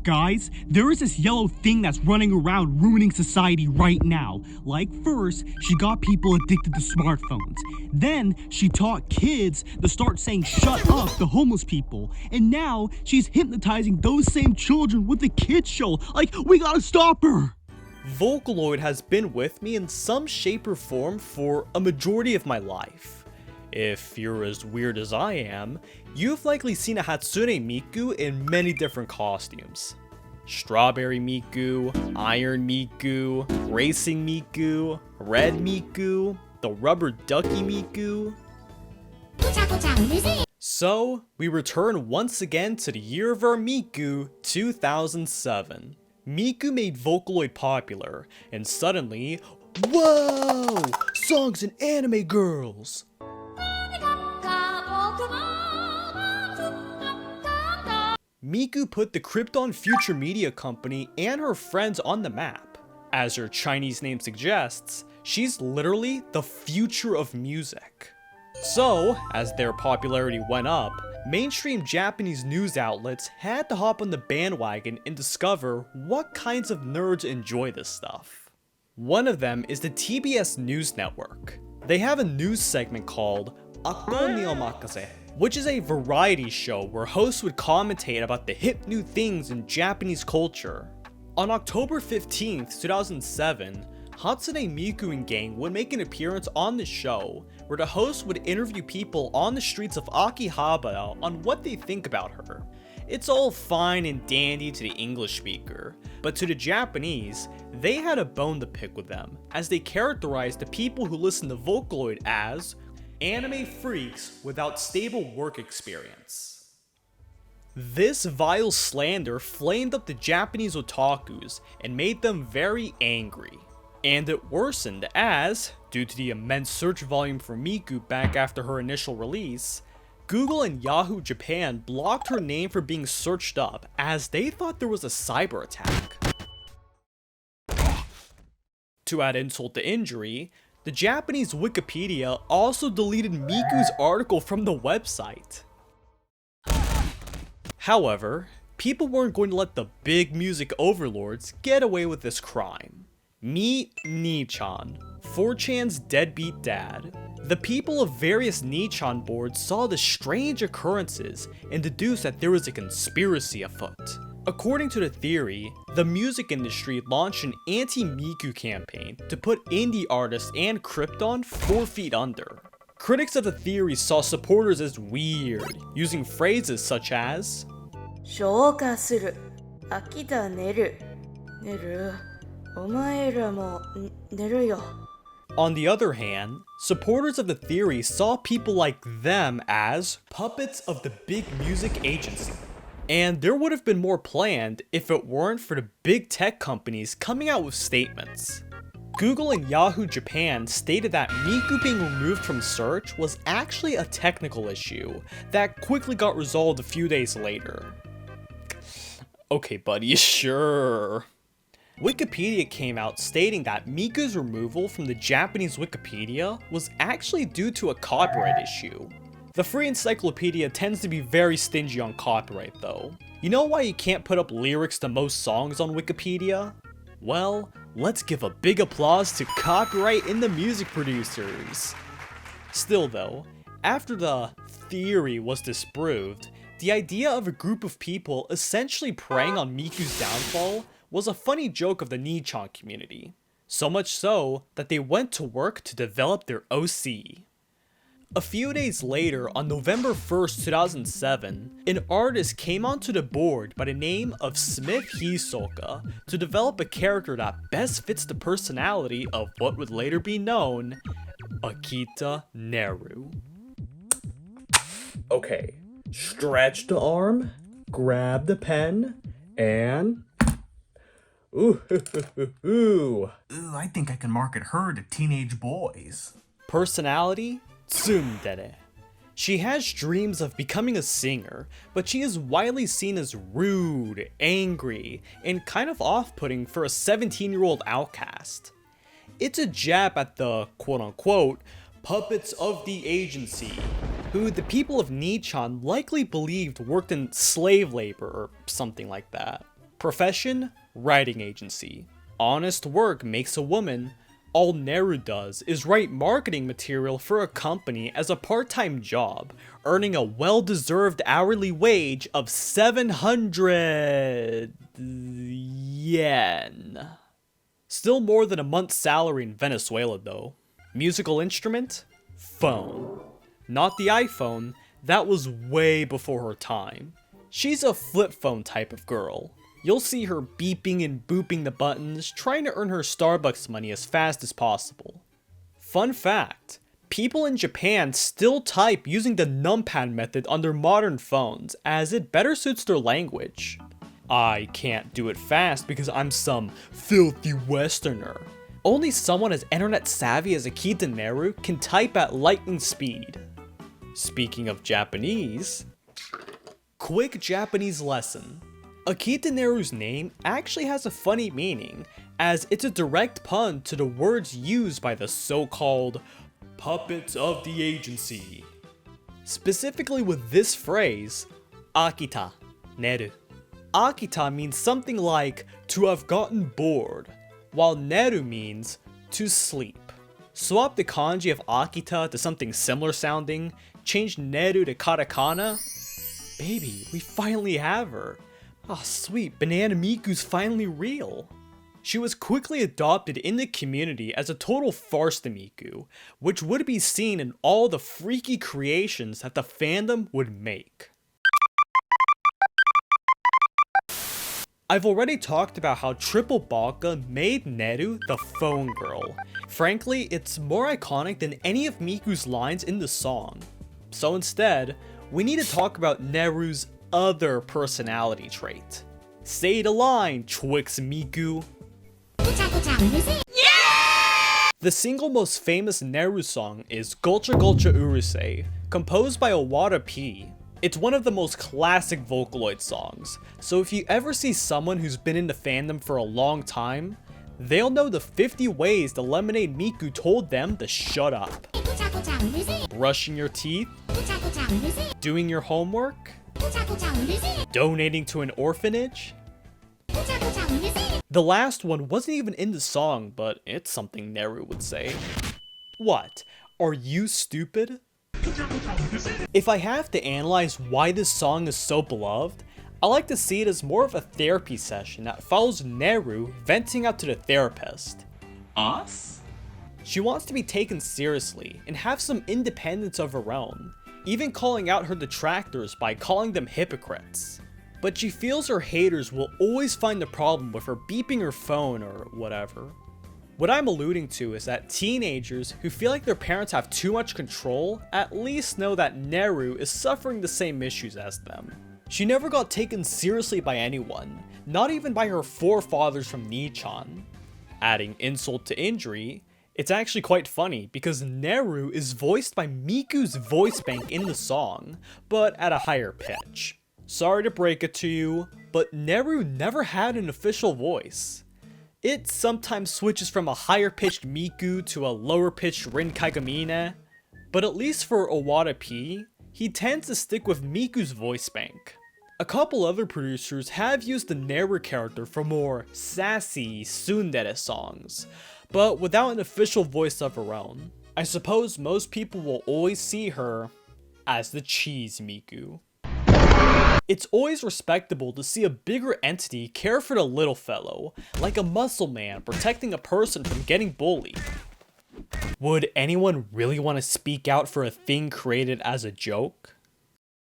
Guys, there is this yellow thing that's running around ruining society right now. Like first, she got people addicted to smartphones. Then, she taught kids to start saying shut up to homeless people. And now, she's hypnotizing those same children with the kids show. Like, we gotta stop her! Vocaloid has been with me in some shape or form for a majority of my life. If you're as weird as I am, you've likely seen a Hatsune Miku in many different costumes. Strawberry Miku, Iron Miku, Racing Miku, Red Miku, the Rubber Ducky Miku. So, we return once again to the year of our Miku, 2007. Miku made Vocaloid popular, and suddenly, whoa! Songs and anime girls! Miku put the Krypton Future Media Company and her friends on the map. As her Chinese name suggests, she's literally the future of music. So, as their popularity went up, mainstream Japanese news outlets had to hop on the bandwagon and discover what kinds of nerds enjoy this stuff. One of them is the TBS News Network. They have a news segment called Akito Neru, which is a variety show where hosts would commentate about the hip new things in Japanese culture. On October 15th, 2007, Hatsune Miku and gang would make an appearance on the show, where the host would interview people on the streets of Akihabara on what they think about her. It's all fine and dandy to the English speaker, but to the Japanese, they had a bone to pick with them, as they characterized the people who listen to Vocaloid as anime freaks without stable work experience. This vile slander flamed up the Japanese otakus and made them very angry. And it worsened as, due to the immense search volume for Miku back after her initial release, Google and Yahoo Japan blocked her name from being searched up as they thought there was a cyber attack. To add insult to injury, the Japanese Wikipedia also deleted Miku's article from the website. However, people weren't going to let the big music overlords get away with this crime. Meet Nichan, 4chan's deadbeat dad. The people of various Nichan boards saw the strange occurrences and deduced that there was a conspiracy afoot. According to the theory, the music industry launched an anti-Miku campaign to put indie artists and Krypton 4 feet under. Critics of the theory saw supporters as weird, using phrases such as 昇華する Akita Neru 寝るお前らも寝るよ. On the other hand, supporters of the theory saw people like them as puppets of the big music agency. And there would have been more planned if it weren't for the big tech companies coming out with statements. Google and Yahoo Japan stated that Miku being removed from search was actually a technical issue that quickly got resolved a few days later. Okay buddy, sure. Wikipedia came out stating that Miku's removal from the Japanese Wikipedia was actually due to a copyright issue. The free encyclopedia tends to be very stingy on copyright though. You know why you can't put up lyrics to most songs on Wikipedia? Well, let's give a big applause to copyright and the music producers. Still though, after the theory was disproved, the idea of a group of people essentially preying on Miku's downfall was a funny joke of the Nichan community. So much so that they went to work to develop their OC. A few days later, on November 1st, 2007, an artist came onto the board by the name of Smith Hisoka to develop a character that best fits the personality of what would later be known, Akita Neru. Okay, stretch the arm, grab the pen, and... Ooh, I think I can market her to teenage boys. Personality? Tsundere. She has dreams of becoming a singer, but she is widely seen as rude, angry, and kind of off-putting for a 17-year-old outcast. It's a jab at the quote-unquote puppets of the agency, who the people of Nichan likely believed worked in slave labor or something like that. Profession, writing agency. Honest work makes a woman. All Neru does is write marketing material for a company as a part-time job, earning a well-deserved hourly wage of 700 yen. Still more than a month's salary in Venezuela though. Musical instrument? Phone. Not the iPhone, that was way before her time. She's a flip phone type of girl. You'll see her beeping and booping the buttons, trying to earn her Starbucks money as fast as possible. Fun fact, people in Japan still type using the numpad method on their modern phones, as it better suits their language. I can't do it fast because I'm some filthy westerner. Only someone as internet savvy as Akita Neru can type at lightning speed. Speaking of Japanese, quick Japanese lesson. Akita Neru's name actually has a funny meaning, as it's a direct pun to the words used by the so-called puppets of the agency. Specifically with this phrase, Akita Neru. Akita means something like to have gotten bored, while Neru means to sleep. Swap the kanji of Akita to something similar sounding, change Neru to katakana. Baby, we finally have her. Ah, sweet, Banana Miku's finally real. She was quickly adopted in the community as a total farce to Miku, which would be seen in all the freaky creations that the fandom would make. I've already talked about how Triple Baka made Neru the phone girl. Frankly, it's more iconic than any of Miku's lines in the song. So instead, we need to talk about Neru's other personality trait. Say the line, Twix Miku. Yeah! The single most famous Neru song is Gulcha Gulcha Urusei, composed by Owada P. It's one of the most classic Vocaloid songs, so if you ever see someone who's been in the fandom for a long time, they'll know the 50 ways the Lemonade Miku told them to shut up. Brushing your teeth, doing your homework, donating to an orphanage. The last one wasn't even in the song, but it's something Neru would say. What? Are you stupid? If I have to analyze why this song is so beloved, I like to see it as more of a therapy session that follows Neru venting out to the therapist. Us? She wants to be taken seriously and have some independence of her own, even calling out her detractors by calling them hypocrites. But she feels her haters will always find a problem with her beeping her phone or whatever. What I'm alluding to is that teenagers who feel like their parents have too much control at least know that Neru is suffering the same issues as them. She never got taken seriously by anyone, not even by her forefathers from Nichan. Adding insult to injury, it's actually quite funny because Neru is voiced by Miku's voice bank in the song, but at a higher pitch. Sorry to break it to you, but Neru never had an official voice. It sometimes switches from a higher pitched Miku to a lower pitched Rin Kagamine, but at least for Owada P, he tends to stick with Miku's voice bank. A couple other producers have used the Neru character for more sassy tsundere songs, but without an official voice of her own. I suppose most people will always see her as the Cheese Miku. It's always respectable to see a bigger entity care for the little fellow, like a muscle man protecting a person from getting bullied. Would anyone really want to speak out for a thing created as a joke?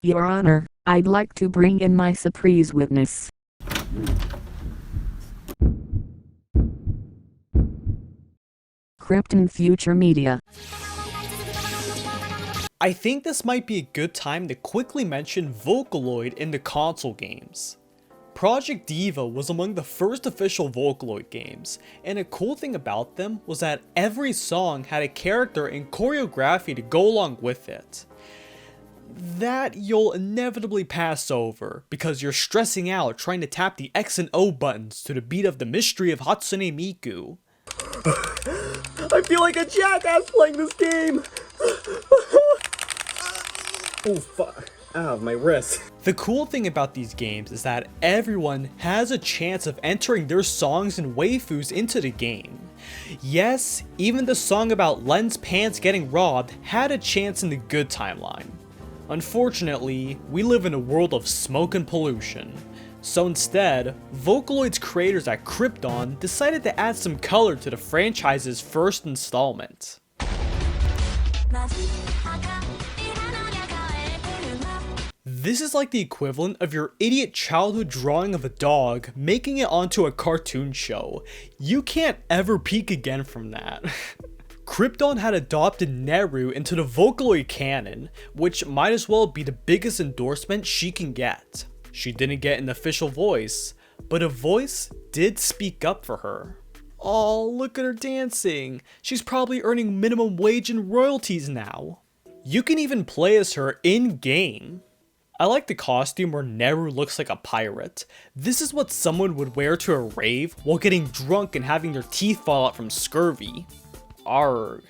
Your Honor, I'd like to bring in my surprise witness. Krypton Future Media. I think this might be a good time to quickly mention Vocaloid in the console games. Project Diva was among the first official Vocaloid games, and a cool thing about them was that every song had a character and choreography to go along with it. That you'll inevitably pass over because you're stressing out trying to tap the X and O buttons to the beat of the Mystery of Hatsune Miku. I feel like a jackass playing this game! Oh fuck. Ow, my wrist. The cool thing about these games is that everyone has a chance of entering their songs and waifus into the game. Yes, even the song about Len's pants getting robbed had a chance in the good timeline. Unfortunately, we live in a world of smoke and pollution. So instead, Vocaloid's creators at Krypton decided to add some color to the franchise's first installment. This is like the equivalent of your idiot childhood drawing of a dog making it onto a cartoon show. You can't ever peek again from that. Krypton had adopted Neru into the Vocaloid canon, which might as well be the biggest endorsement she can get. She didn't get an official voice, but a voice did speak up for her. Oh, look at her dancing. She's probably earning minimum wage and royalties now. You can even play as her in-game. I like the costume where Neru looks like a pirate. This is what someone would wear to a rave while getting drunk and having their teeth fall out from scurvy. Arrgh.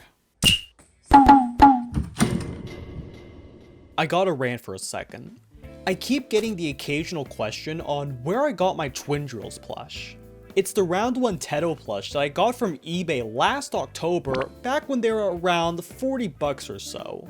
I gotta rant for a second. I keep getting the occasional question on where I got my Twin Drills plush. It's the round 1 Teto plush that I got from eBay last October, back when they were around 40 bucks or so.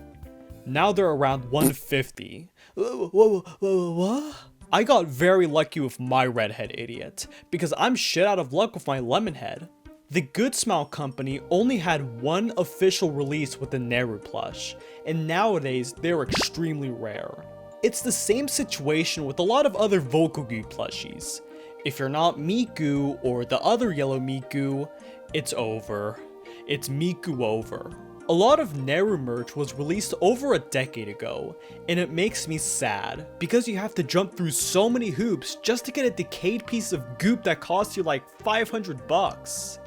Now they're around 150. What? I got very lucky with my redhead idiot, because I'm shit out of luck with my lemonhead. The Good Smile company only had one official release with the Neru plush, and nowadays they're extremely rare. It's the same situation with a lot of other Vocaloid plushies. If you're not Miku or the other yellow Miku, it's over. It's Miku over. A lot of Neru merch was released over a decade ago, and it makes me sad, because you have to jump through so many hoops just to get a decayed piece of goop that costs you like 500 bucks.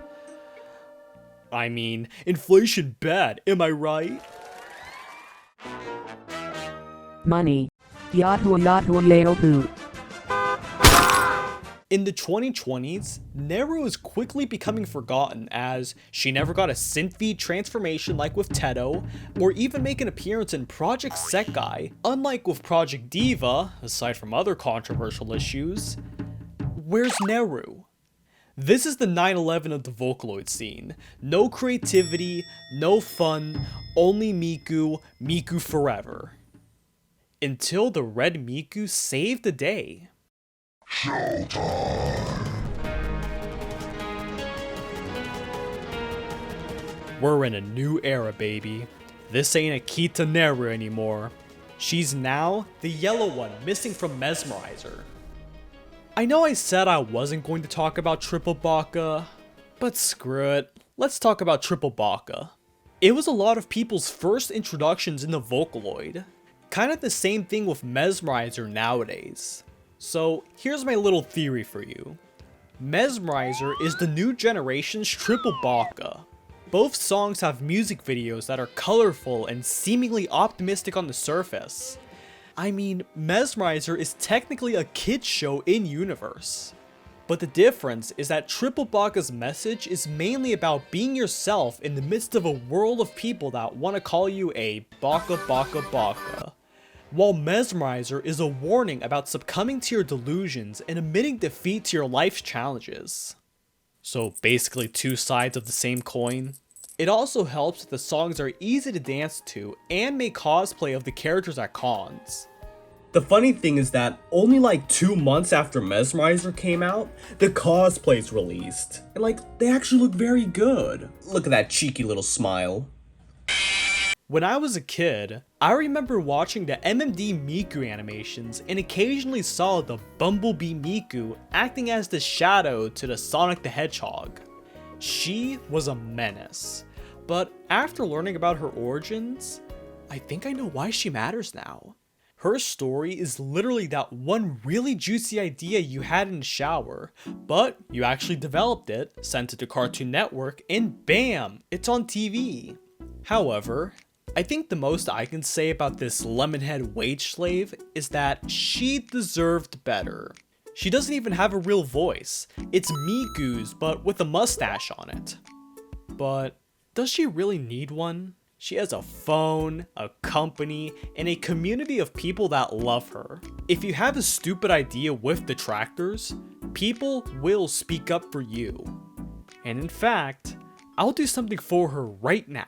I mean, inflation bad, am I right? Money. Yahoo Yahoo Yahoo. In the 2020s, Neru is quickly becoming forgotten as she never got a synth-feed transformation like with Teto, or even make an appearance in Project Sekai, unlike with Project Diva, aside from other controversial issues. Where's Neru? This is the 9/11 of the Vocaloid scene. No creativity, no fun, only Miku, Miku forever. Until the Red Miku saved the day. We're in a new era, baby. This ain't Akita Neru anymore. She's now the yellow one missing from Mesmerizer. I know I said I wasn't going to talk about Triple Baka, but screw it. Let's talk about Triple Baka. It was a lot of people's first introductions into Vocaloid. Kind of the same thing with Mesmerizer nowadays. So here's my little theory for you. Mesmerizer is the new generation's Triple Baka. Both songs have music videos that are colorful and seemingly optimistic on the surface. I mean, Mesmerizer is technically a kid's show in universe. But the difference is that Triple Baka's message is mainly about being yourself in the midst of a world of people that want to call you a baka baka baka. While Mesmerizer is a warning about succumbing to your delusions and admitting defeat to your life's challenges. So basically two sides of the same coin. It also helps that the songs are easy to dance to and make cosplay of the characters at cons. The funny thing is that only like 2 months after Mesmerizer came out, the cosplay's released. And like, they actually look very good. Look at that cheeky little smile. When I was a kid, I remember watching the MMD Miku animations and occasionally saw the Bumblebee Miku acting as the shadow to the Sonic the Hedgehog. She was a menace, but after learning about her origins, I think I know why she matters now. Her story is literally that one really juicy idea you had in the shower, but you actually developed it, sent it to Cartoon Network, and bam, it's on TV. However, I think the most I can say about this lemonhead wage slave is that she deserved better. She doesn't even have a real voice. It's Miku's, but with a mustache on it. But does she really need one? She has a phone, a company, and a community of people that love her. If you have a stupid idea with detractors, people will speak up for you. And in fact, I'll do something for her right now.